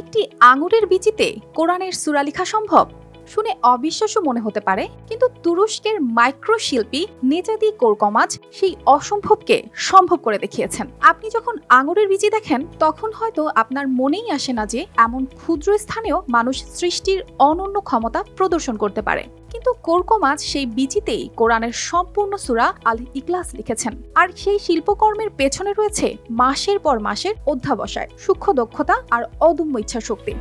একটি আঙুরের বিচিতে কোরআনের সূরা লেখা সম্ভব? শুনে অবিশ্বাস্য মনে হতে পারে, কিন্তু তুরস্কের মাইক্রোশিল্পী নেজাদি কোরকমাজ সেই অসম্ভবকে সম্ভব করে দেখিয়েছেন। আপনি যখন আঙুরের বিচি দেখেন, তখন হয়তো আপনার মনেই আসে না যে এমন ক্ষুদ্র স্থানেও মানুষ সৃষ্টির অনন্য ক্ষমতা প্রদর্শন করতে পারে। কিন্তু কোরকমাজ সেই বিচিতেই কোরআনের সম্পূর্ণ সূরা আল ইখলাস লিখেছেন। আর সেই শিল্পকর্মের পেছনে রয়েছে মাসের পর মাসের অধ্যাবসায়, সূক্ষ্ম দক্ষতা আর অদম্য ইচ্ছা শক্তি।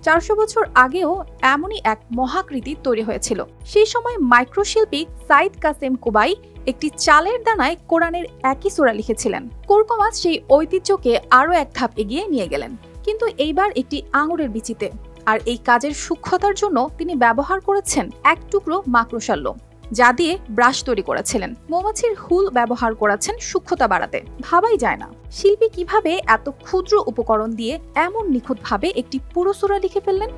400 বছর আগেও এমনই এক মহাকৃতি তৈরি হয়েছিল। সেই সময় মাইক্রোশিল্পী সাইদ কাসেম কুবাই একটি চালের দানায় কোরআনের একই সূরা লিখেছিলেন। কোরকমাজ সেই ঐতিহ্যকে আরও এক ধাপ এগিয়ে নিয়ে গেলেন, কিন্তু এইবার একটি আঙুরের বিচিতে। আর এই কাজের সূক্ষ্মতার জন্য তিনি ব্যবহার করেছেন এক টুকরো মাকড়সার লোম, যা দিয়ে ব্রাশ তৈরি করেছিলেন। মৌমাছির হুল ব্যবহার করেছেন সূক্ষ্মতা বাড়াতে। ভাবাই যায় না শিল্পী কিভাবে এত ক্ষুদ্র উপকরণ দিয়ে এমন নিখুঁতভাবে একটি পুরো সূরা লিখে ফেললেন।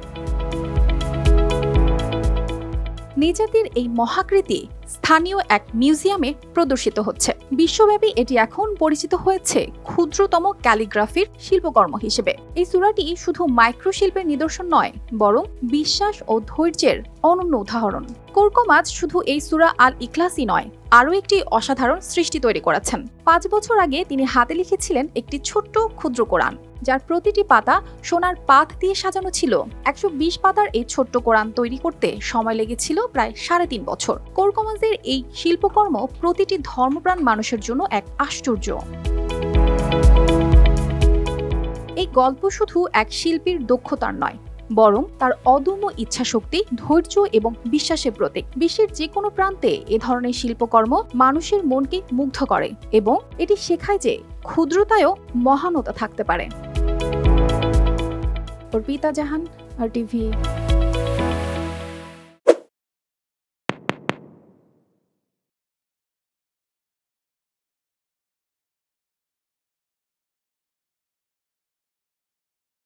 নেজাদির এই মহাকৃতি স্থানীয় এক মিউজিয়ামে প্রদর্শিত হচ্ছে। বিশ্বব্যাপী এটি এখন পরিচিত হয়েছে ক্ষুদ্রতম ক্যালিগ্রাফির শিল্পকর্ম হিসেবে। এই সূরাটি শুধু মাইক্রোশিল্পের নিদর্শন নয়, বরং বিশ্বাস ও ধৈর্যের অনন্য উদাহরণ। কোরকমাজ শুধু এই সূরা আল ইখলাসই নয়, আরও একটি অসাধারণ সৃষ্টি তৈরি করেছেন। 5 বছর আগে তিনি হাতে লিখেছিলেন একটি ছোট্ট ক্ষুদ্র কোরআন, যার প্রতিটি পাতা সোনার পাত দিয়ে সাজানো ছিল। 120 পাতার এই ছোট্ট কোরআন তৈরি করতে সময় লেগেছিল প্রায় 3.5 বছর। কোরকমাজের এই শিল্পকর্ম প্রতিটি ধর্মপ্রাণ মানুষের জন্য এক আশ্চর্য। এই গল্প শুধু এক শিল্পীর দক্ষতার নয়, বরং তার অদম্য ইচ্ছাশক্তি, ধৈর্য এবং বিশ্বাসের প্রতীক। বিশ্বের যে কোনো প্রান্তে এ ধরনের শিল্পকর্ম মানুষের মনকে মুগ্ধ করে এবং এটি শেখায় যে ক্ষুদ্রতায়ও মহানতা থাকতে পারে। অর্পিতা জাহান, RTV।